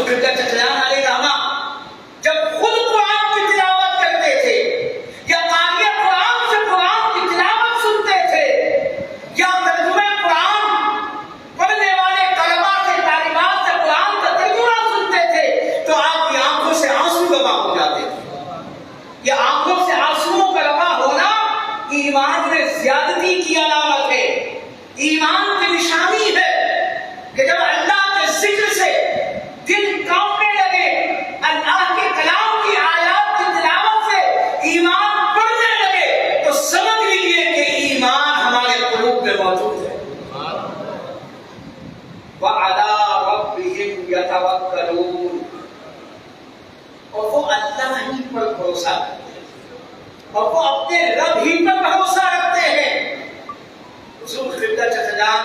قبلہ چچیان علیہ رحمہ جب خود قرآن کی تلاوت کرتے تھے یا قاری قرآن سے قرآن کی تلاوت سنتے تھے یا ترجمہ قرآن پڑھنے والے طلباء سے تعلیمات سے قرآن کا ترجمہ سنتے تھے تو آپ کی آنکھوں سے آنسو روا ہو جاتے تھے. یہ آنکھوں سے آنسوؤں کا روا ہونا ایمان میں زیادتی کی علامت ہے, ایمان کی نشانی ہے کہ جب اللہ کے ذکر سے دل کانپنے لگے, اللہ کے کلام کی آیات کی تلاوت سے ایمان بڑھنے لگے تو سمجھ لیجیے کہ ایمان ہمارے قلوب میں موجود ہے. وَعَلَىٰ رَبِّهِمْ يَتَوَكَّلُونَ, اور وہ اللہ ہی پر بھروسہ کرتے ہیں اور وہ اپنے رب ہی پر بھروسہ رکھتے ہیں. حضور قبلہ چچیان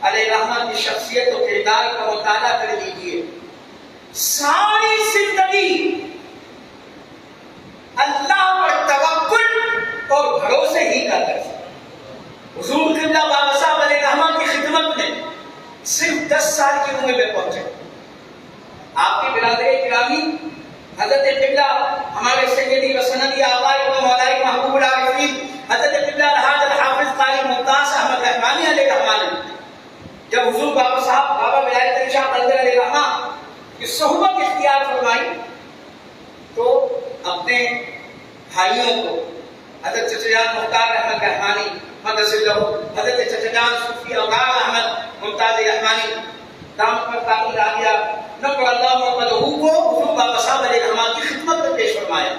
علیہ رحمہ کی شخصیت و کردار کا مطالعہ کر لیجیے. ساری زندگی اللہ پر توکل اور بھروسے ہی کا درس. حضور قبلہ بابا صاحب علیہ رحمہ کی خدمت میں صرف 10 سال کی عمر میں پہنچے. آپ کی برادری گرامی حضرت قبلہ ہمارے سیدی و سندی آقائے و مولائی محبوب العارفین حضرت قبلہ الحاج الحافظ قاری ممتاز احمد رحمانی علیہ رحمہ نے جب حضور بابا صاحب بابا ولایت علی شاہ قلندر علیہ رحمہ کی صحبت اختیار فرمائی تو اپنے بھائیوں کو حضرت چچیان مختار احمد رحمانی مدرس اللہ, حضرت چچیان صوفی اوقار احمد ممتاز رحمانی دام پر تعمیر آگیا نقل اللہ محمد کو حضور بابا صاحب علیہ رحمہ کی خدمت میں پیش فرمایا.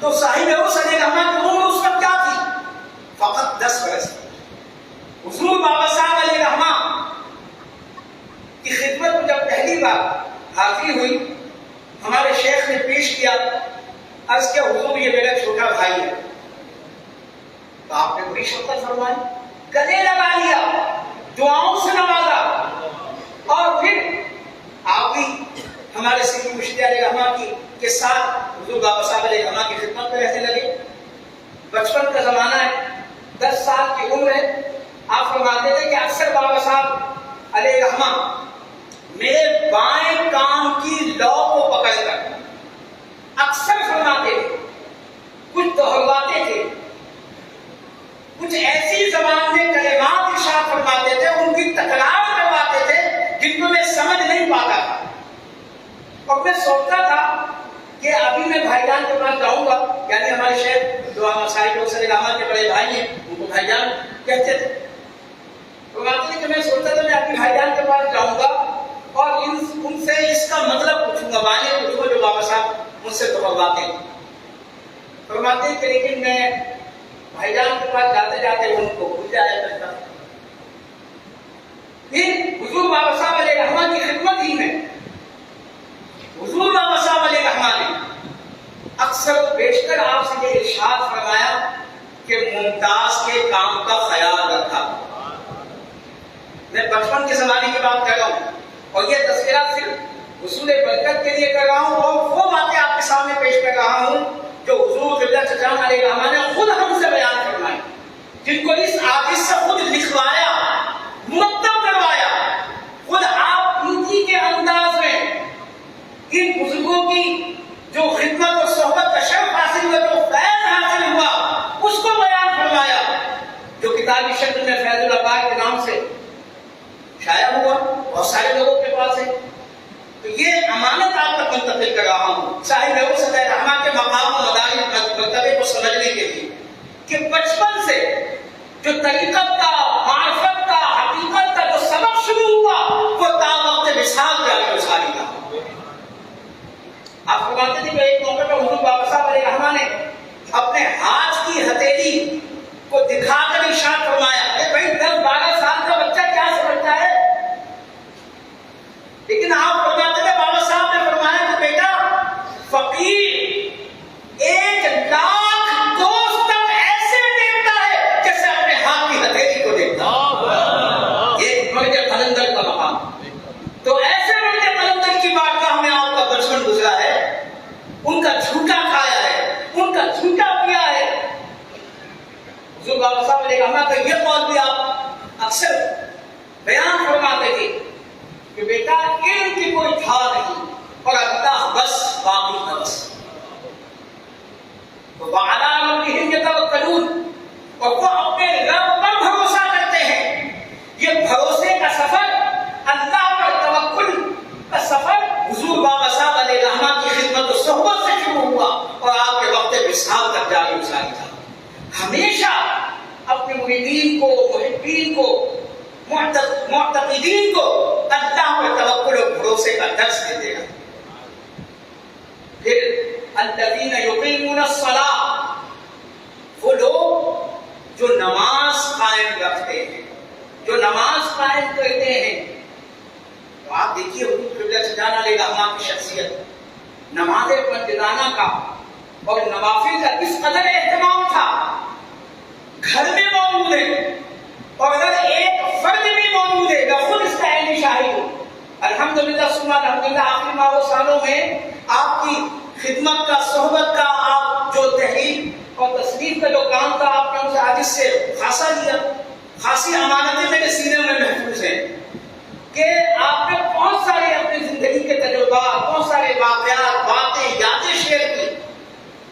تو صاحب عروس علیہ رحمہ کی عمر اس وقت کیا تھی؟ فقط 10 برس. حضور بابا صاحب علیہ رحمہ کی خدمت میں جب پہلی بار حاضری ہوئی ہمارے شیخ نے پیش کیا, عرض کیا حضور یہ میرا چھوٹا بھائی ہے. تو آپ نے بڑی شفقت فرمائی, گلے لگا لیا, دعاؤں سے نوازا اور پھر آپ بھی ہمارے سیدی مرشد علیہ رحمہ کے ساتھ حضور بابا صاحب علیہ رحمہ کی خدمت میں رہنے لگے. بچپن کا زمانہ ہے, 10 سال کی عمر ہے. آپ فرماتے تھے کہ اکثر بابا صاحب علیہ رحمہ میرے بائیں کان کی لو کو پکڑ کر اکثر فرماتے تھے, کچھ دہرواتے تھے, کچھ ایسی زبان میں کلمات ارشاد فرماتے تھے, ان کی تکرار کرواتے تھے جن کو میں سمجھ نہیں پاتا تھا. اور میں سوچتا تھا کہ ابھی میں بھائی جان کے پاس جاؤں گا, یعنی ہمارے شیخ جو صاحب علیہ رحمہ کے بڑے بھائی ہیں ان کو بھائی جان کہتے تھے. تو میں سوچتا تھا میں اپنے بھائی جان کے پاس جاؤں گا اور ان سے اس کا مطلب پوچھوں گا, معنی پوچھوں گا جو بابا صاحب مجھ سے دہراتے ہیں. فرماتے ہیں کہ لیکن میں بھائی جان کے پاس جاتے جاتے ان کو بھول جایا کرتا. پھر حضور بابا صاحب علیہ رحمہ کی خدمت ہی میں حضور بابا صاحب علیہ رحمہ نے اکثر و بیشتر آپ سے یہ ارشاد فرمایا کہ ممتاز کے کام کا خیال رکھا. میں بچپن کے زمانے کی بات کر رہا ہوں اور یہ تذکرہ صرف حصول برکت کے لیے کر رہا ہوں اور وہ باتیں آپ کے سامنے پیش کر رہا ہوں جو حضور قبلہ چچیان علیہ رحمہ نے خود ہم سے بیان فرمائی, جن کو اس عاجز سے خود لکھوایا, مرتب کروایا. خود آپ نیتی کے انداز میں ان بزرگوں کی جو خدمت اور صحبت کا شرف حاصل ہوا, جو فیض حاصل ہوا, اس کو بیان فرمایا جو کتابی شکل میں فیض العباد کے نام سے شائع ہوا, بہت سارے لوگوں کے پاس ہے. تو یہ امانت آپ تک منتقل کر رہا ہوں صاحب عروس علیہ رحمہ کے مقام و مدارج مرتبے کو سمجھنے کے لیے کہ بچپن سے جو طریقت کا, معرفت کا, حقیقت کا جو سبق شروع ہوا وہ تا وقت وصال جاری و ساری تھا. آپ فرماتے تھے کہ ایک موقع پر حضور بابا صاحب علیہ رحمہ نے اپنے ہاتھ کی ہتھیلی کو دکھا کر ارشاد فرمایا کہ بھائی 10-12 سال کا بچہ کیا سمجھتا ہے, لیکن آپ فرماتے تھے بابا صاحب نے فرمایا کہ بیٹا فقیر 1,00,000 دوست تک ایسے دیکھتا ہے جیسے اپنے ہاتھ کی ہتھیلی کو دیکھتا ہے. یہ مرد قلندر کا مقام. تو ایسے مرد قلندر کی بارگاہ میں آپ کا بچپن گزرا ہے, ان کا جھوٹا کھایا ہے, ان کا جھوٹا پیا ہے. حضور بابا صاحب علیہ رحمہ کا یہ قول بھی آپ اکثر بیان فرماتے تھے کہ بیٹا علم کی کوئی تھا نہیں, اور اللہ بس باقی کا بس. وَعَلَىٰ رَبِّهِمْ يَتَوَكَّلُونَ اور وہ اپنے رب پر بھروسہ کرتے ہیں. یہ بھروسے کا سفر، اللہ پر توکل کا سفر حضور بابا صاحب علیہ الرحمہ کی خدمت و صحبت سے شروع ہوا اور آپ کے وقت وصال تک جاری ساری تھا. ہمیشہ اپنے مریدین کو، محبین کو، معتقدین کو اللہ پر توکل و بھروسے کا درس دیتے ہیں. پھر الذین یقیمون الصلاۃ، وہ لوگ جو نماز قائم رکھتے ہیں، جو نماز قائم کرتے ہیں. تو آپ دیکھیے حضور قبلہ سجانہ علیہ الرحمہ کی شخصیت، نماز پنجگانہ کا اور نوافل کا کس قدر اہتمام تھا. گھر میں موجود ہے اور اگر ایک فرد بھی موجود ہے، میں خود اس کا عینی شاہد ہوں. الحمدللہ ثم الحمدللہ آخری ماہ و سالوں میں آپ کی خدمت کا، صحبت کا، آپ جو تحریر اور تصنیف کا جو کام تھا آپ نے ان سے عاجز سے خاصا لیا. خاصی امانتیں میرے سینے میں محفوظ ہیں کہ آپ نے بہت سارے اپنی زندگی کے تجربات، بہت سارے واقعات، باتیں، یادیں شیئر کی.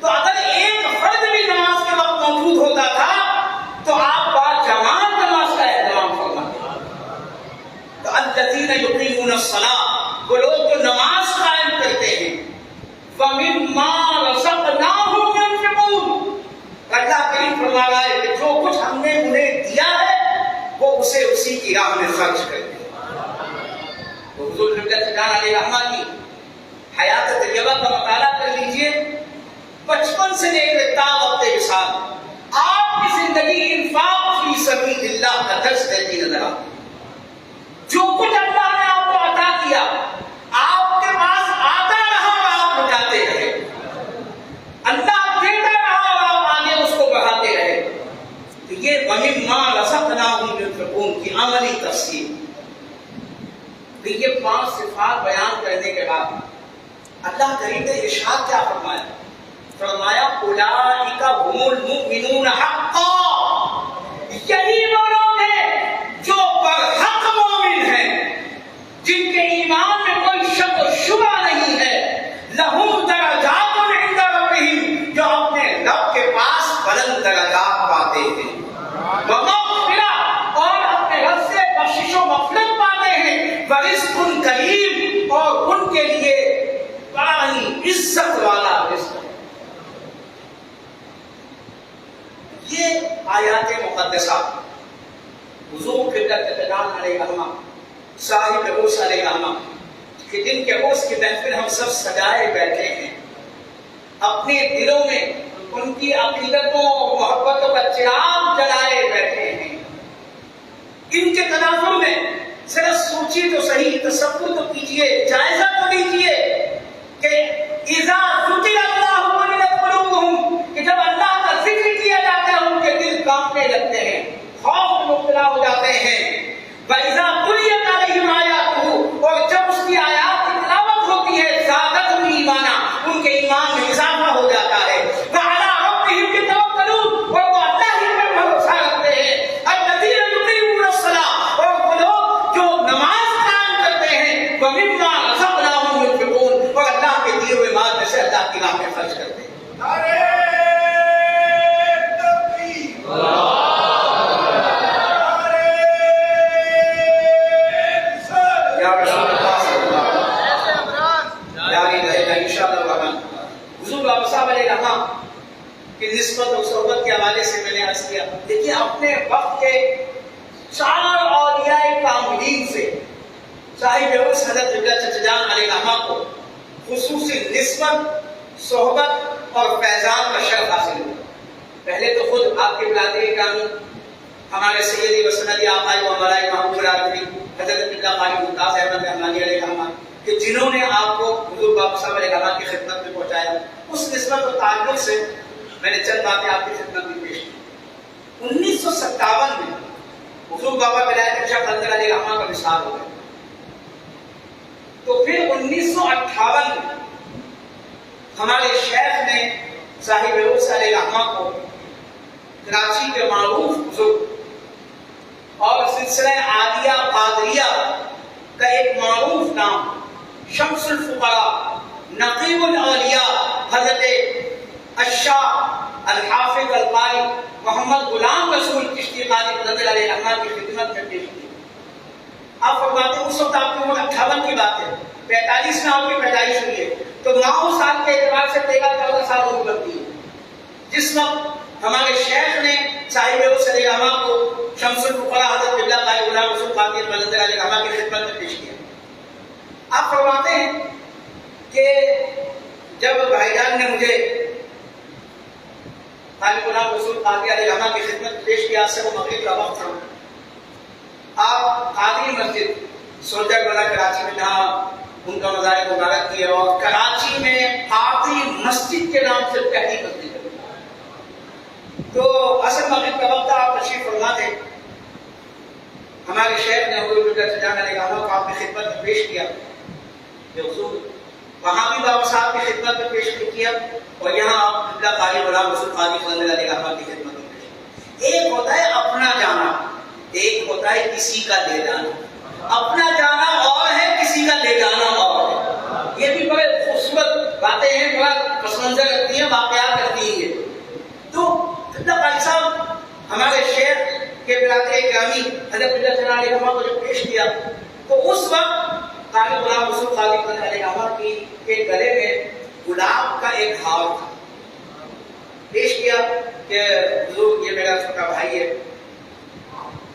تو اگر ایک فرد بھی نماز کے وقت موجود ہوتا تھا تو آپ با جماعت نماز کا اہتمام فرماتے. تو الذین یقیمون الصلاۃ، وہ لوگ جو نماز قائم کرتے ہیں. وَمِمَّا رَزَقْنَاهُمْ يُنْفِقُونَ، اللہ کریم فرما رہا ہے کہ جو کچھ ہم نے انہیں دیا ہے وہ اسے اسی کی راہ میں خرچ کرتے ہیں. تو حضور قبلہ سجانہ علیہ الرحمہ کی حیات طیبہ کا مطالعہ کر لیجئے. بچپن سے لے کر تا وقت وصال آپ کی زندگی انفاق فی سبیل اللہ کا درس دیتی نظر آتی. جو کچھ اللہ نے آپ کو عطا کیا آپ کے پاس آتا رہا اور آپ لوٹاتے رہے. اللہ دیتا رہا اور آپ آگے اس کو بڑھاتے رہے. تو یہ وَمِمَّا رَزَقْنَاهُمْ يُنْفِقُونَ کی عملی تفسیر. پھر یہ 5 صفات بیان کرنے کے بعد اللہ کریم نے ارشاد کیا فرمایا؟ فرمایا اولئک هم المؤمنون حقا، یہی وہ لوگ ہیں جو برحق مومن ہیں، جن کے ایمان میں کوئی شک و شبہ نہیں ہے. لہم درجات عند ربہم، جو اپنے رب کے پاس بلند درجات پاتے ہیں. ومغفرہ، اور اپنے رب سے بخشش و مغفرت پاتے ہیں. ورزق کریم، اور ان کے لیے بڑا ہی عزت والا رزق. یہ آیات مقدسہ حضور قبلہ سجانہ علیہ الرحمہ صاحب عرش علیہ الرحمہ کہ جن کے عرش کی محفل ہم سب سجائے بیٹھے ہیں، اپنے دلوں میں ان کی عقیدتوں اور محبتوں کا چراغ جلائے بیٹھے ہیں. ان کے تناظر میں ذرا سوچیے تو صحیح، تصور تو کیجیے، جائزہ تو لیجیے کہ اذا ذکر اللہ وجلت قلوبہم، کہ جب اللہ کا ذکر کیا جاتا ہے ان کے دل کانپنے لگتے ہیں، خوف میں مبتلا ہو جاتے ہیں. وَإِذَا تُلِيَتْ عَلَيْهِمْ آيَاتُهُ، اور جب اس کی آیات کی تلاوت ہوتی ہے زادتہم ایمانا، ان کے ایمان میں اضافہ ہو جاتا ہے. وَعَلَىٰ رَبِّهِمْ يَتَوَكَّلُونَ، اور وہ اللہ ہی پر بھروسہ رکھتے ہیں. الَّذِينَ يُقِيمُونَ الصَّلَاةَ، اور وہ لوگ جو نماز قائم کرتے ہیں. وَمِمَّا رَزَقْنَاهُمْ يُنْفِقُونَ، اور اللہ کے دیے ہوئے مال میں سے اللہ کی راہ میں خرچ کرتے ہیں. حضور بابا صاحب علیہ الرحمہ کی نسبت اور صحبت کے حوالے سے میں نے عرض کیا، دیکھیے اپنے وقت کے 4 اولیاء کاملین سے صاحب عرش حضرت قبلہ سجانہ علیہ الرحمہ کو خصوصی نسبت، صحبت اور فیضان کا شرف حاصل ہوا. پہلے تو خود آپ کے بلادی گرامی ہمارے سیدی وسندی آقائی و ملائی محبوب راکبی حضرت قبلہ قاری ممتاز احمد رحمانی علیہ الرحمہ کہ جنہوں نے آپ کو حضور بابا صاحب علیہ الرحمہ کی خدمت میں پہنچایا، اس نسبت و تعلق سے میں نے چند باتیں آپ کی خدمت میں پیش کی. 1957 میں حضور بابا ولایت شاہ قلندر علیہ الرحمہ کا وصال ہو گیا. تو پھر 1958 میں ہمارے شیخ نے صاحب عرش علیہ الرحمہ کو کراچی کے معروف بزرگ اور سلسلہ عالیہ قادریہ کا ایک معروف نام شمس الفقراء نقیب الاولیاء حضرت الشاہ الحافظ القاری محمد غلام رسول چشتی قادری رضی اللہ علیہ رحمہ کی خدمت میں پیش کی. آپ فرماتے ہیں اس وقت آپ کی عمر 58 کی بات ہے، 45 میں آپ کی پیدائش ہوئی ہے، تو 9 سال کے اعتبار سے 13-14 سال عمر بنتی ہے. جس وقت ہمارے شیخ نے صاحب وصل رحمہ کو شمس الفقراء حضرت قبلہ قاری غلام رسول قادری رضی اللہ علیہ رحمہ کی خدمت میں پیش کیا. آپ فرماتے ہیں کہ جب بھائی جان نے مجھے قاری غلام رسول قادری علیہ رحمہ کی خدمت میں پیش کیا، سے وہ مغرب کا وقت تھا. آپ قادری مسجد سولجر والا کراچی میں جہاں ان کا مزار مبارک کیا، اور کراچی میں قادری مسجد کے نام سے پہلی مسجد ہے. تو اصل مغرب کا وقت آپ تشریف فرما تھے. ہمارے شیخ نے حضور سجان علیہ رحمہ کو آپ کی خدمت میں پیش کیا. یہ حضور وہاں بھی بابا صاحب کی خدمت میں پیش کیا، اور یہاں آپ قبلہ قاری غلام رسول قادری صلی اللہ علیہ وسلم کی خدمت میں پیش. ایک ہوتا ہے اپنا جانا، ایک ہوتا ہے کسی کا لے جانا. اپنا جانا اور ہے، کسی کا لے جانا اور ہے. یہ بھی بڑے خوبصورت باتیں ہیں، بڑا پس منظر رکھتی ہیں، واقعات رکھتی ہیں. تو قبلہ قاری صاحب ہمارے شیخ کے برادر گرامی حضرت قبلہ صلی اللہ علیہ وسلم کو جب پیش کیا، تو اس وقت قاری غلام رسول قادری صلی اللہ علیہ وسلم کے گلے میں گلاب کا ایک ہار تھا. پیش کیا کہ حضور یہ میرا چھوٹا بھائی ہے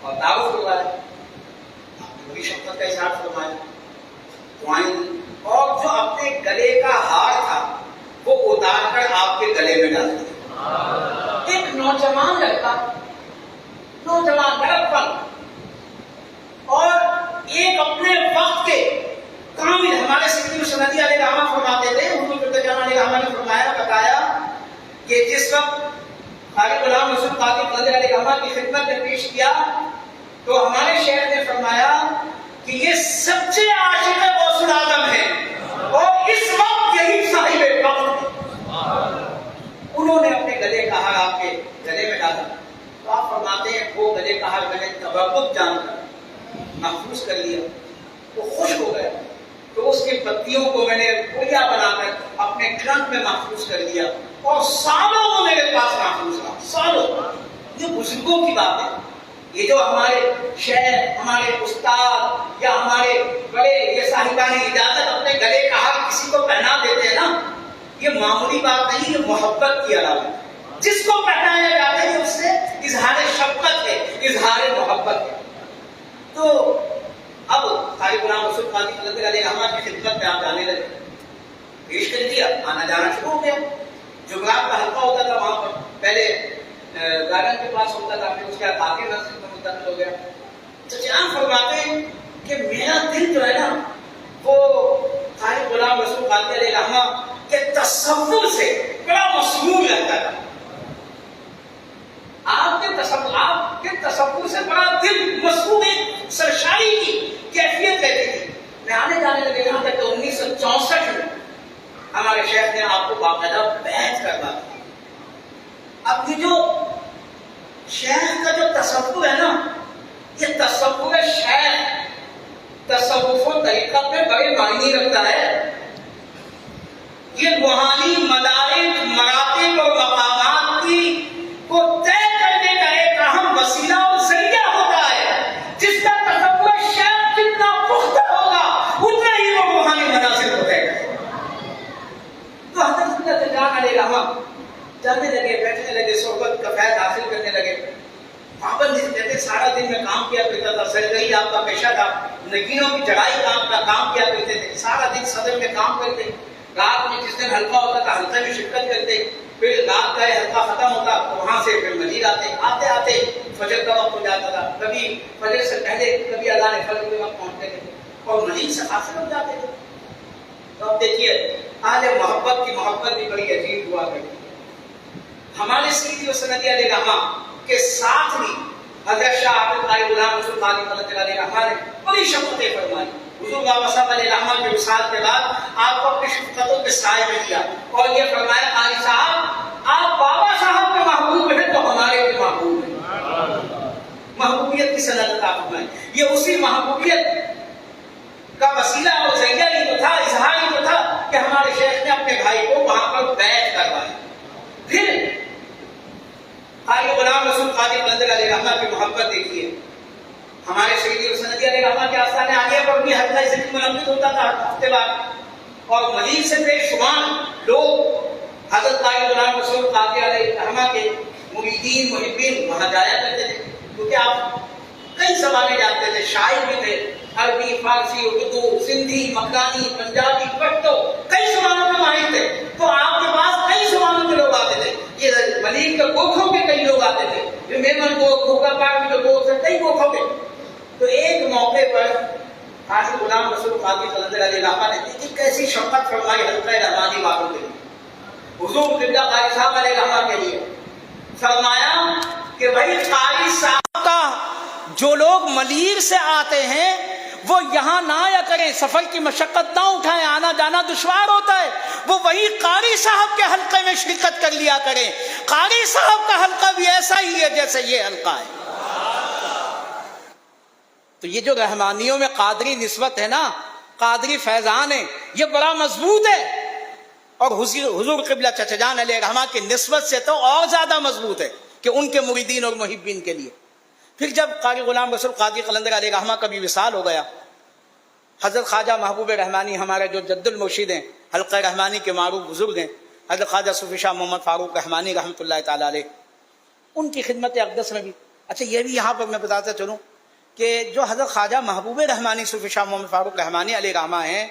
اور دعوت ہو رہا ہے، آپ نے بڑی شفقت کا اظہار فرمایا. اور جو اپنے گلے کا ہار تھا وہ اتار کر آپ کے گلے میں ڈال دیا. ایک نوجوان لڑکا، نوجوان لڑکپن، اور ایک اپنے وقت کے کامل. ہمارے سیدی سندی علیہ رحمہ فرماتے تھے، حضور جان علیہ رحمہ نے فرمایا، بتایا کہ جس وقت قاری غلام رسول قادری صلی اللہ علیہ رحمہ کی خدمت میں پیش کیا تو ہمارے شیخ نے فرمایا کہ یہ سچے عاشق غوث العظم ہیں اور اس وقت یہی صاحب وقت ہیں. انہوں نے اپنے گلے کا ہار آپ کے گلے میں ڈالا. تو آپ فرماتے ہیں وہ گلے کا ہار میں نے تبرک جان کر محفوظ کر لیا، وہ خوش ہو گیا. تو اس کی پتیوں کو میں نے پویا بنا کر اپنے ٹرنک میں محفوظ کر دیا، اور سالوں وہ میرے پاس محفوظ رہا. سالوں. یہ بزرگوں کی بات ہے. یہ جو ہمارے شیخ، ہمارے استاد یا ہمارے بڑے یہ صاحبان اجازت اپنے گلے کا ہار کسی کو پہنا دیتے ہیں نا، یہ معمولی بات نہیں، یہ محبت کی علامت ہے. جس کو پہنایا جاتا ہے اس سے اظہار شفقت ہے، اظہار محبت ہے. تو اب قاری غلام رسول قادری صلی اللہ علیہ وسلم کی خدمت میں آپ جانے لگے. پیش کر دیا، آنا جانا شروع ہو گیا. جمعرات کا حلقہ ہوتا تھا وہاں پر، پہلے گارڈن کے پاس ہوتا تھا، پھر اس کے بعد آگے مسجد میں منتقل ہو گیا. چچا فرماتے ہیں کہ میرا دل جو ہے نا وہ قاری غلام رسول قادری علیہ رحمہ کے تصور سے بڑا مسرور رہتا تھا. آپ کے تصور سے بڑا دل مسرور، ایک سرشاری کی کیفیت رہتی تھی. میں آنے جانے لگے یہاں تک 1964 میں ہمارے شیخ نے آپ کو باقاعدہ بیعت کروا دی. اب یہ جو شیخ کا جو تصور ہے نا، یہ تصور شیخ تصوف و طریقت میں بڑے معنی رکھتا ہے. یہ روحانی مدارج، مراتب اور مقامات کو طے کرنے کا ایک اہم وسیلہ اور ذریعہ ہوتا ہے. جس کا تصور شیخ جتنا پختہ ہوگا اتنا ہی وہ روحانی مناظر ہوتا ہے. تو حضرت جان علیہ رحمہ جانے لگے، بیٹھنے لگے، صحبت کا فیض حاصل کرنے لگے. پابند رہتے، سارا دن میں کام کیا کرتا تھا. سرگری آپ کا پیشہ تھا، نگینوں کی جڑائی کا کام کیا کرتے تھے. سارا دن صدر میں کام کرتے. رات میں جس دن حلقہ ہوتا تھا حلقے میں شرکت کرتے. پھر رات کا حلقہ ختم ہوتا تو وہاں سے پھر مزید آتے آتے فجر کا وقت ہو جاتا تھا. کبھی فجر سے پہلے، کبھی اذان فجر کے وقت پہنچتے تھے اور مزید سے حاصل ہو جاتے تھے. تو اب دیکھیے اہل محبت کی محبت بھی بڑی عجیب ہوا کرتی. ہمارے سیدی و سندی علیہ رحمہ کے ساتھ بھی حضرت شاہ عبد القادر غلام رسول قادری صلی اللہ علیہ وسلم نے بڑی شفقتیں فرمائی. حضور بابا صاحب علیہ رحمہ کے وصال کے بعد آپ کو اپنی شفقتوں کے سائے میں کیا اور یہ فرمایا قاری صاحب آپ بابا صاحب کے محبوب ہیں تو ہمارے بھی محبوب ہیں. محبوبیت کی سند عطا فرمائی. یہ اسی محبوبیت کا وسیلہ اور ذریعہ ہی تو تھا کہ ہمارے شیخ نے اپنے بھائی کو وہاں پر بیعت کروائی. پھر قاری غلام رسول قادری قلندر علیہ رحمہ کی محبت دیکھیے. ہمارے سیدی مسندی علیہ رحمہ کے آستانے عالیہ پر بھی حلقہ ذکر منعقد ہوتا تھا ہفتے بعد, اور مزید سے بے شمار لوگ حضرت قاری غلام رسول قادری علیہ رحمہ کے مریدین محبین وہاں جایا کرتے تھے, کیونکہ آپ کئی زبانیں جانتے تھے, شاعر بھی تھے, عربی, فارسی, اردو, سندھی, مکانی, پنجابی, پشتو, کئی زبانوں میں ماہر تھے. تو آپ کے پاس کئی زبانوں کے لوگ آتے تھے. یہ ملیک کے گوکھوں کے کئی لوگ آتے تھے, میمن گوکھ, گوکھا پاک کے گوکھ سے کئی گوکھوں کے. تو ایک موقع پر حاجی غلام رسول قادری قلندر علیہ رحمہ نے دیکھی کیسی شفقت فرمائی حلقہ رحمانی والوں کے لیے, حضور قبلہ قاری صاحب علیہ رحمہ کے لیے. فرمایا کہ بھائی قاری صاحب کا جو لوگ ملیر سے آتے ہیں وہ یہاں نہ آیا کریں, سفر کی مشقت نہ اٹھائیں, آنا جانا دشوار ہوتا ہے, وہ وہی قاری صاحب کے حلقے میں شرکت کر لیا کریں. قاری صاحب کا حلقہ بھی ایسا ہی ہے جیسے یہ حلقہ ہے. تو یہ جو رحمانیوں میں قادری نسبت ہے نا, قادری فیضان ہے, یہ بڑا مضبوط ہے, اور حضور قبلہ چچا جان علیہ رحمہ کی نسبت سے تو اور زیادہ مضبوط ہے کہ ان کے مریدین اور محبین کے لیے. پھر جب قاری غلام رسول قادری قلندر علیہ رحمہ کا بھی وصال ہو گیا, حضرت خواجہ محبوب رحمانی ہمارے جو جد المرشد ہیں, حلقہ رحمانی کے معروف بزرگ ہیں, حضرت خواجہ صوفی شاہ محمد فاروق رحمانی رحمۃ اللہ تعالیٰ علیہ, ان کی خدمت اقدس میں بھی. اچھا یہ بھی یہاں پر میں بتاتا چلوں کہ جو حضرت خواجہ محبوب رحمانی صوفی شاہ محمد فاروق رحمانی علیہ رحمہ ہیں,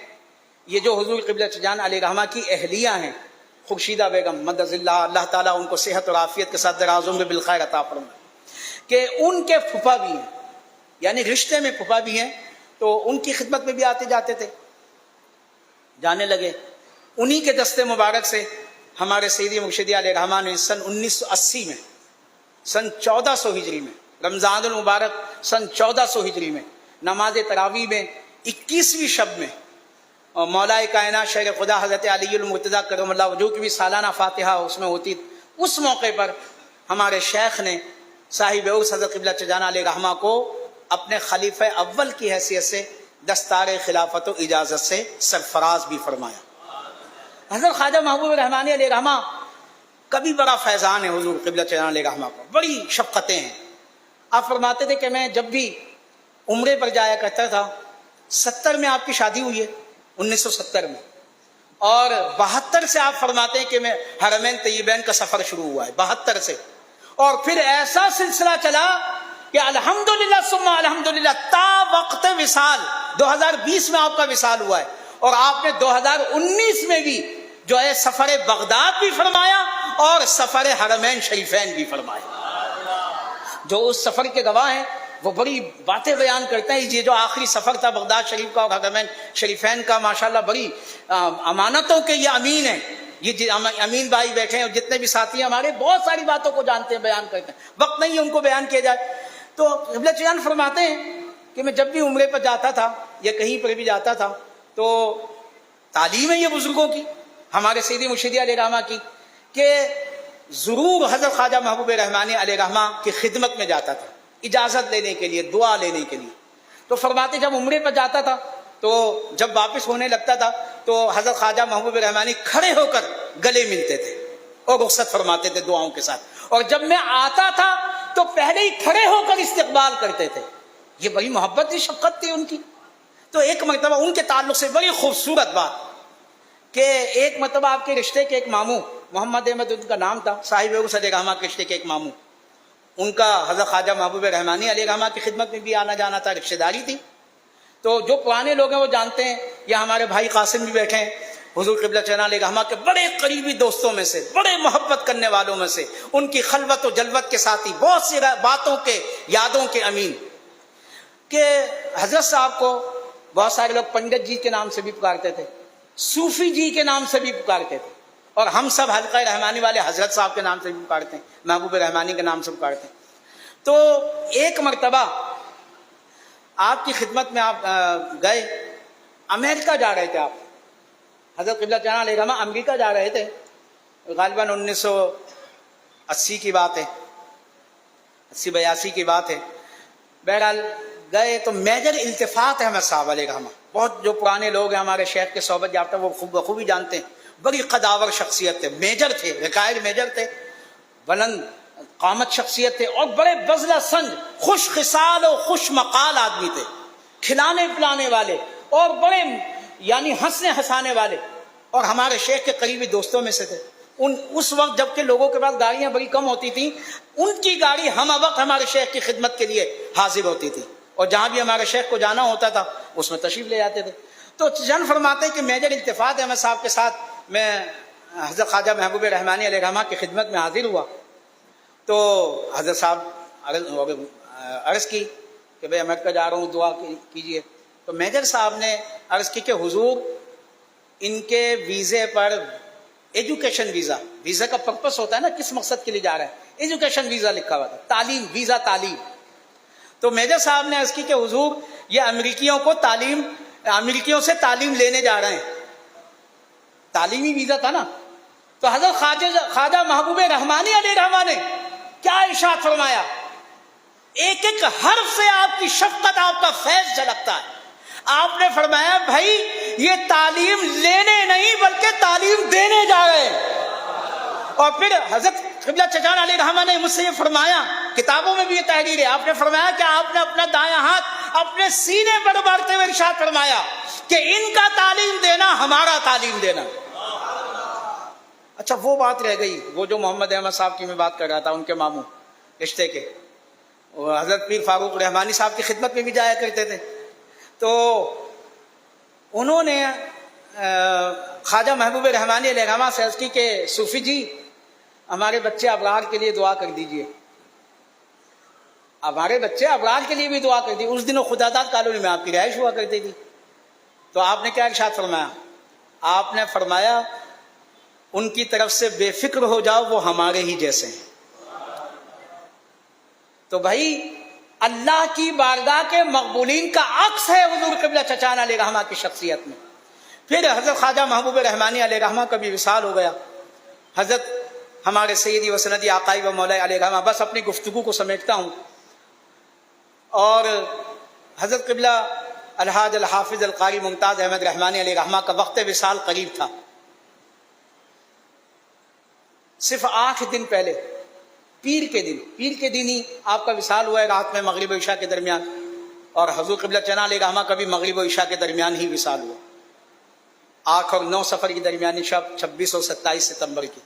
یہ جو حضور قبلہ چجان علیہ رحمہ کی اہلیہ ہیں, خورشیدہ بیگم مدد اللہ, اللہ تعالیٰ ان کو صحت اور عافیت کے ساتھ دراز عمر بالخیر عطا فرمائے, کہ ان کے پھپھا بھی ہیں, یعنی رشتے میں پھپھا بھی ہیں, تو ان کی خدمت میں بھی آتے جاتے تھے, جانے لگے. انہی کے دستے مبارک سے ہمارے سیدی مرشدی علیہ رحمہ نے سن 1980 میں, سن 1400 ہجری میں, رمضان المبارک سن 1400 ہجری میں, نماز تراویح میں 21ویں شب میں, اور مولا کائنات شہر خدا حضرت علی المرتضیٰ کرم اللہ وجہہ کی بھی سالانہ فاتحہ اس میں ہوتی. اس موقع پر ہمارے شیخ نے صاحب عرص حضرت قبلہ چجان علیہ رحمہ کو اپنے خلیفہ اول کی حیثیت سے دستار خلافت و اجازت سے سرفراز بھی فرمایا. حضرت خواجہ محبوب رحمانی علیہ رحمہ کبھی بڑا فیضان ہے حضور قبلہ چجان علیہ رحمہ کو, بڑی شفقتیں ہیں. آپ فرماتے تھے کہ میں جب بھی عمرے پر جایا کرتا تھا, 70 میں آپ کی شادی ہوئی ہے, 1970 میں, اور 72 سے آپ فرماتے ہیں کہ میں حرمین طیبین کا سفر شروع ہوا ہے, 72 سے, اور پھر ایسا سلسلہ چلا کہ الحمدللہ ثم الحمدللہ تا وقت وصال 2020 میں آپ کا وصال ہوا ہے, اور آپ نے 2019 میں بھی جو ہے سفر بغداد بھی فرمایا اور سفر حرمین شریفین بھی فرمایا. جو اس سفر کے گواہ ہیں وہ بڑی باتیں بیان کرتے ہیں. یہ جو آخری سفر تھا بغداد شریف کا اور حرمین شریفین کا, ماشاءاللہ بڑی امانتوں کے یہ امین ہیں. یہ امین بھائی بیٹھے ہیں اور جتنے بھی ساتھی ہیں ہمارے, بہت ساری باتوں کو جانتے ہیں, بیان کرتے ہیں, وقت نہیں ہے ان کو بیان کیا جائے. تو قبلہ چجان فرماتے ہیں کہ میں جب بھی عمرے پر جاتا تھا یا کہیں پر بھی جاتا تھا تو تعلیم ہے یہ بزرگوں کی, ہمارے سیدی مرشدی علیہ رحمہ کی, کہ ضرور حضرت خواجہ محبوب رحمانی علیہ رحمہ کی خدمت میں جاتا تھا اجازت لینے کے لیے, دعا لینے کے لیے. تو فرماتے جب عمرے پر جاتا تھا تو جب واپس ہونے لگتا تھا تو حضرت خواجہ محبوب رحمانی کھڑے ہو کر گلے ملتے تھے اور رخصت فرماتے تھے دعاؤں کے ساتھ, اور جب میں آتا تھا تو پہلے ہی کھڑے ہو کر استقبال کرتے تھے. یہ بڑی محبت تھی, شفقت تھی ان کی. تو ایک مرتبہ ان کے تعلق سے بڑی خوبصورت بات کہ ایک مرتبہ آپ کے رشتے کے ایک ماموں, محمد احمد ان کا نام تھا, صاحب عرص علیہ رحمہ کے رشتے کے ایک ماموں, ان کا حضرت خواجہ محبوب رحمانی علیہ رحمہ کی خدمت میں بھی آنا جانا تھا, رشتہ داری تھی. تو جو پرانے لوگ ہیں وہ جانتے ہیں, یا ہمارے بھائی قاسم بھی بیٹھے ہیں, حضور قبلہ چجان علیہ رحمہ کے بڑے قریبی دوستوں میں سے, بڑے محبت کرنے والوں میں سے, ان کی خلوت و جلوت کے ساتھی, بہت سی باتوں کے, یادوں کے امین, کہ حضرت صاحب کو بہت سارے لوگ پنڈت جی کے نام سے بھی پکارتے تھے, صوفی جی کے نام سے بھی پکارتے تھے, اور ہم سب حلقہ رحمانی والے حضرت صاحب کے نام سے بھی پکارتے ہیں, محبوب رحمانی کے نام سے پکارتے ہیں. تو ایک مرتبہ آپ کی خدمت میں آپ گئے, امریکہ جا رہے تھے آپ, حضرت قبلہ چجان علیہ رحمہ امریکہ جا رہے تھے, غالباً 1980 کی بات ہے, 80-82 کی بات ہے. بہرحال گئے تو میجر التفات احمد صاحب علیہ رحمہ، بہت جو پرانے لوگ ہیں ہمارے شیخ کے صحبت یافتہ وہ بخوبی جانتے ہیں، بڑی قداور شخصیت تھے، میجر تھے، ریٹائرڈ میجر تھے، بلند قامت شخصیت تھے، اور بڑے بذلہ سنج، خوش خصال اور خوش مقال آدمی تھے، کھلانے پلانے والے اور بڑے یعنی ہنسنے ہنسانے والے، اور ہمارے شیخ کے قریبی دوستوں میں سے تھے۔ اس وقت جب کہ لوگوں کے پاس گاڑیاں بڑی کم ہوتی تھیں، ان کی گاڑی ہم وقت ہمارے شیخ کی خدمت کے لیے حاضر ہوتی تھی، اور جہاں بھی ہمارے شیخ کو جانا ہوتا تھا اس میں تشریف لے جاتے تھے۔ تو جن فرماتے ہیں کہ میجر التفات احمد صاحب کے ساتھ میں حضرت خواجہ محبوب رحمانی علیہ رحمہ کی خدمت میں حاضر ہوا، تو حضرت صاحب عرض کی کہ بھئی امریکہ جا رہا ہوں، دعا کیجئے۔ تو میجر صاحب نے عرض کی کہ حضور ان کے ویزے پر ایجوکیشن ویزا کا پرپس ہوتا ہے نا، کس مقصد کے لیے جا رہے ہیں، ایجوکیشن ویزا لکھا ہوا تھا، تعلیم ویزا، تعلیم۔ تو میجر صاحب نے عرض کی کہ حضور یہ امریکیوں سے تعلیم لینے جا رہے ہیں، تعلیمی ویزا تھا نا۔ تو حضرت خواجہ محبوب رحمانی علیہ رحمہ نے کیا ارشاد فرمایا، ایک ایک حرف سے آپ کی شفقت، آپ کا فیض جھلکتا ہے۔ آپ نے فرمایا بھائی یہ تعلیم لینے نہیں بلکہ تعلیم دینے جا رہے ہیں۔ اور پھر حضرت قبلہ چچان علیہ رحمہ نے مجھ سے یہ فرمایا، کتابوں میں بھی یہ تحریر ہے، آپ نے فرمایا کہ آپ نے اپنا دایاں ہاتھ اپنے سینے پر مارتے ہوئے ارشاد فرمایا کہ ان کا تعلیم دینا ہمارا تعلیم دینا۔ اچھا وہ بات رہ گئی، وہ جو محمد احمد صاحب کی میں بات کر رہا تھا، ان کے ماموں رشتے کے، حضرت پیر فاروق رحمانی صاحب کی خدمت میں بھی جایا کرتے تھے۔ تو انہوں نے خواجہ محبوب رحمانی علیہ رحمہ سے عرض کی کہ صوفی جی ہمارے بچے ابرار کے لیے دعا کر دیجئے، ہمارے بچے ابرار کے لیے بھی دعا کر دیجیے۔ اس دنوں خدا داد کالونی میں آپ کی رہائش ہوا کرتی تھی۔ تو آپ نے کیا ارشاد فرمایا؟ آپ نے فرمایا ان کی طرف سے بے فکر ہو جاؤ، وہ ہمارے ہی جیسے ہیں۔ تو بھائی اللہ کی بارگاہ کے مقبولین کا عکس ہے حضور قبلہ چچان علیہ رحمہ کی شخصیت میں۔ پھر حضرت خواجہ محبوب رحمانی علیہ رحمہ کا بھی وصال ہو گیا۔ حضرت ہمارے سیدی و سندی آقائی و مولائی علیہ رحمہ، بس اپنی گفتگو کو سمیٹتا ہوں، اور حضرت قبلہ الحاج الحافظ القاری ممتاز احمد رحمانی علیہ رحمہ کا وقت وصال قریب تھا۔ صرف 8 دن پہلے پیر کے دن ہی آپ کا وصال ہوا ہے، رات میں مغرب و عشاء کے درمیان، اور حضور قبلہ چنا علیہ رحمہ کا بھی مغرب و عشاء کے درمیان ہی وصال ہوا، 8 اور 9 سفر کی درمیانی شب 26 اور 27 ستمبر کی۔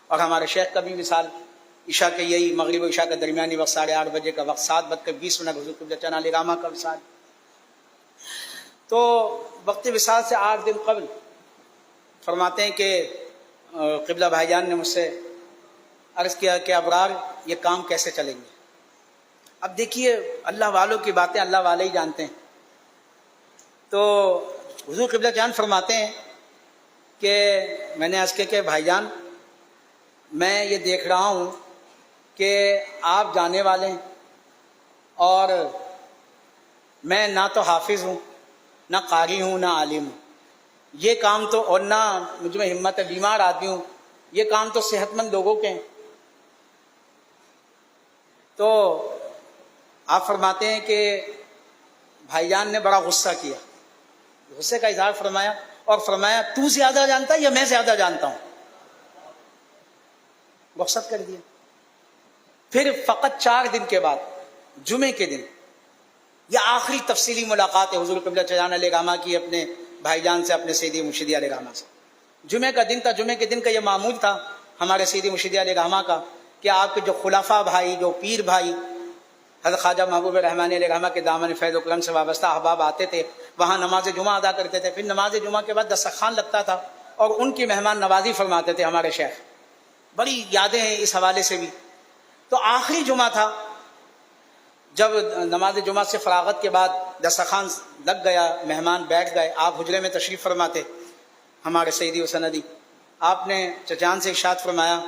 اور ہمارے شیخ کا بھی وصال عشاء کے یہی مغرب و عشاء کا درمیانی وقت 8:30 بجے کا وقت، 7:20 حضور قبلہ چنا علیہ رحمہ کا وصال۔ تو وقت وصال سے 8 دن قبل فرماتے ہیں کہ قبلہ بھائی جان نے مجھ سے عرض کیا کہ ابرار یہ کام کیسے چلیں گے؟ اب دیکھیے اللہ والوں کی باتیں اللہ والے ہی جانتے ہیں۔ تو حضور قبلہ جان فرماتے ہیں کہ میں نے عرض کیا کہ بھائی جان میں یہ دیکھ رہا ہوں کہ آپ جانے والے ہیں، اور میں نہ تو حافظ ہوں، نہ قاری ہوں، نہ عالم ہوں، یہ کام تو، اور نہ مجھ میں ہمت ہے، بیمار آدمی ہوں، یہ کام تو صحت مند لوگوں کے ہیں۔ تو آپ فرماتے ہیں کہ بھائی جان نے بڑا غصہ کیا، غصے کا اظہار فرمایا، اور فرمایا تو زیادہ جانتا ہے یا میں زیادہ جانتا ہوں؟ رخصت کر دیا۔ پھر فقط 4 دن کے بعد جمعے کے دن یہ آخری تفصیلی ملاقات ہے حضور قبلہ چچان علیہ رحمہ کی اپنے بھائی جان سے، اپنے سیدی مرشدی علیہ رحمہ سے۔ جمعے کا دن تھا، جمعے کے دن کا یہ معمول تھا ہمارے سیدی مرشدی علیہ رحمہ کا کہ آپ کے جو خلفاء بھائی، جو پیر بھائی حضرت خواجہ محبوب رحمانی علیہ رحمہ کے دامن فیض و کرم سے وابستہ احباب آتے تھے، وہاں نماز جمعہ ادا کرتے تھے، پھر نماز جمعہ کے بعد دسترخوان لگتا تھا اور ان کی مہمان نوازی فرماتے تھے ہمارے شیخ۔ بڑی یادیں ہیں اس حوالے سے بھی۔ تو آخری جمعہ تھا، جب نماز جمعہ سے فراغت کے بعد دسترخوان لگ گیا، مہمان بیٹھ گئے، آپ حجرے میں تشریف فرماتے ہمارے سیدی و سندی، آپ نے چچان سے ارشاد فرمایا،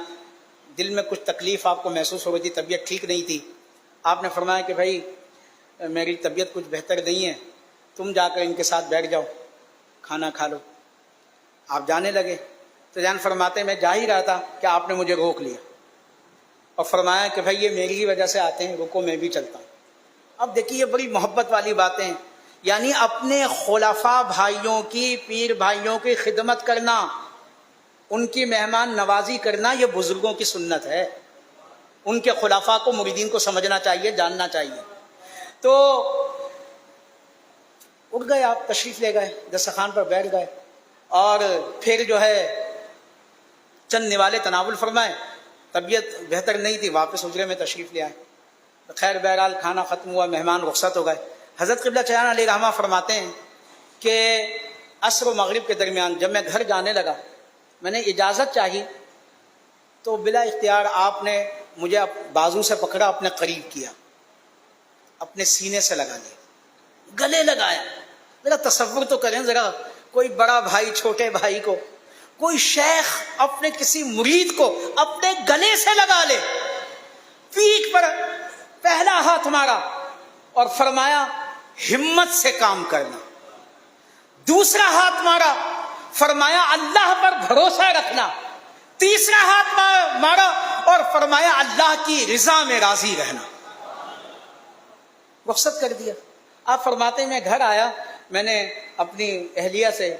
دل میں کچھ تکلیف آپ کو محسوس ہو رہی تھی، طبیعت ٹھیک نہیں تھی۔ آپ نے فرمایا کہ بھائی میری طبیعت کچھ بہتر نہیں ہے، تم جا کر ان کے ساتھ بیٹھ جاؤ، کھانا کھا لو۔ آپ جانے لگے تو جان فرماتے میں جا ہی رہا تھا کہ آپ نے مجھے روک لیا اور فرمایا کہ بھائی یہ میری ہی وجہ سے آتے ہیں، رکو میں بھی چلتا ہوں۔ اب دیکھیے بڑی محبت والی باتیں، یعنی اپنے خلفاء بھائیوں کی، پیر بھائیوں کی خدمت کرنا، ان کی مہمان نوازی کرنا، یہ بزرگوں کی سنت ہے. ان کے خلفاء کو، مریدین کو سمجھنا چاہیے، جاننا چاہیے. تو اٹھ گئے آپ، تشریف لے گئے، دسترخوان پر بیٹھ گئے، اور پھر جو ہے چند نوالے تناول فرمائے. طبیعت بہتر نہیں تھی، واپس حجرے میں تشریف لے آئے. خیر بہرحال کھانا ختم ہوا، مہمان رخصت ہو گئے. حضرت قبلہ چیان علیہ رحمہ فرماتے ہیں کہ عصر و مغرب کے درمیان جب میں گھر جانے لگا، میں نے اجازت چاہی تو بلا اختیار آپ نے مجھے بازو سے پکڑا، اپنے قریب کیا، اپنے سینے سے لگا لیا، گلے لگایا. ذرا تصور تو کریں، ذرا کوئی بڑا بھائی چھوٹے بھائی کو، کوئی شیخ اپنے کسی مرید کو اپنے گلے سے لگا لے. پیٹھ پر پہلا ہاتھ مارا اور فرمایا ہمت سے کام کرنا. دوسرا ہاتھ مارا، فرمایا اللہ پر بھروسہ رکھنا. تیسرا ہاتھ مارا اور فرمایا اللہ کی رضا میں راضی رہنا. رخصت کر دیا. آپ فرماتے ہیں میں گھر آیا، میں نے اپنی اہلیہ سے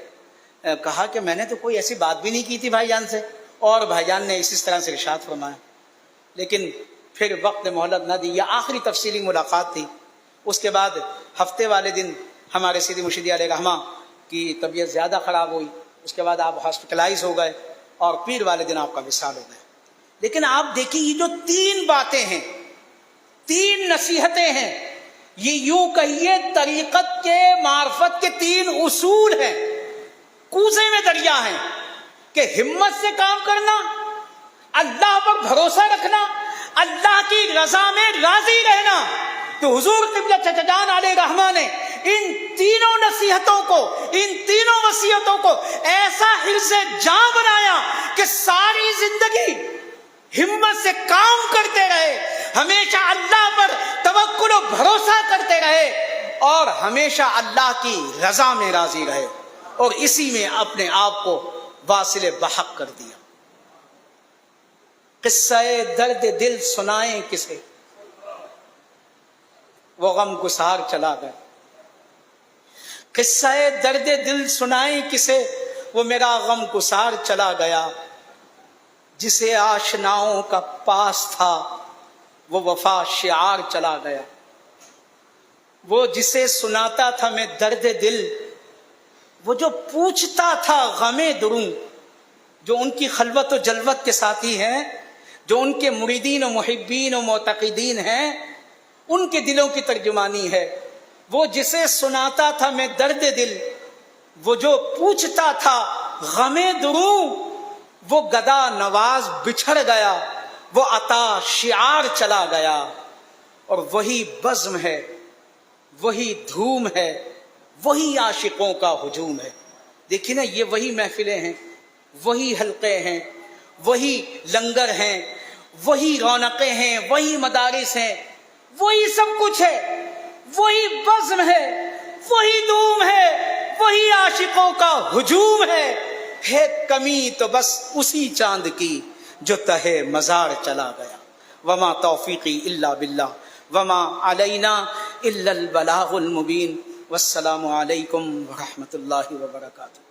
کہا کہ میں نے تو کوئی ایسی بات بھی نہیں کی تھی بھائی جان سے، اور بھائی جان نے اس طرح سے ارشاد فرمایا. لیکن پھر وقت مہلت نہ دی، یہ آخری تفصیلی ملاقات تھی. اس کے بعد ہفتے والے دن ہمارے سیدی مرشدی علیہ رحمہ کی طبیعت زیادہ خراب ہوئی. اس کے بعد آپ ہاسپٹلائز ہو گئے، اور پیر والے دن آپ کا وصال ہو گیا. لیکن آپ دیکھیے یہ جو تین باتیں ہیں، تین نصیحتیں ہیں، یہ یوں کہیے طریقت کے، معرفت کے تین اصول ہیں، کوزے میں دریا ہیں، کہ ہمت سے کام کرنا، اللہ پر بھروسہ رکھنا، اللہ کی رضا میں راضی رہنا. تو حضور قبلہ چچا جان علیہ رحمہ نے ان تینوں نصیحتوں کو، ان تینوں وصیتوں کو ایسا حرص جاں بنایا کہ ساری زندگی ہمت سے کام کرتے رہے، ہمیشہ اللہ پر توکل و بھروسہ کرتے رہے، اور ہمیشہ اللہ کی رضا میں راضی رہے، اور اسی میں اپنے آپ کو واصل بحق کر دیا. قصہ درد دل سنائیں کسے، وہ غم گسار چلا گیا. قصہ درد دل سنائیں کسے، وہ میرا غم گسار چلا گیا. جسے آشناؤں کا پاس تھا وہ وفا شعار چلا گیا. وہ جسے سناتا تھا میں درد دل، وہ جو پوچھتا تھا غم دروں، جو ان کی خلوت و جلوت کے ساتھی ہیں، جو ان کے مریدین و محبین و معتقدین ہیں، ان کے دلوں کی ترجمانی ہے. وہ جسے سناتا تھا میں درد دل، وہ جو پوچھتا تھا غم دروں، وہ گدا نواز بچھڑ گیا، وہ عطا شعار چلا گیا. اور وہی بزم ہے، وہی دھوم ہے، وہی عاشقوں کا ہجوم ہے. دیکھیں نا، یہ وہی محفلیں ہیں، وہی حلقے ہیں، وہی لنگر ہیں، وہی رونقیں ہیں، وہی مدارس ہیں، وہی سب کچھ ہے، وہی بزم ہے، وہی دھوم ہے، وہی عاشقوں کا ہجوم ہے. ہے کمی تو بس اسی چاند کی جو تہے مزار چلا گیا. وما توفیقی الا باللہ وما علینا الا البلاغ المبین. والسلام علیکم ورحمۃ اللہ وبرکاتہ.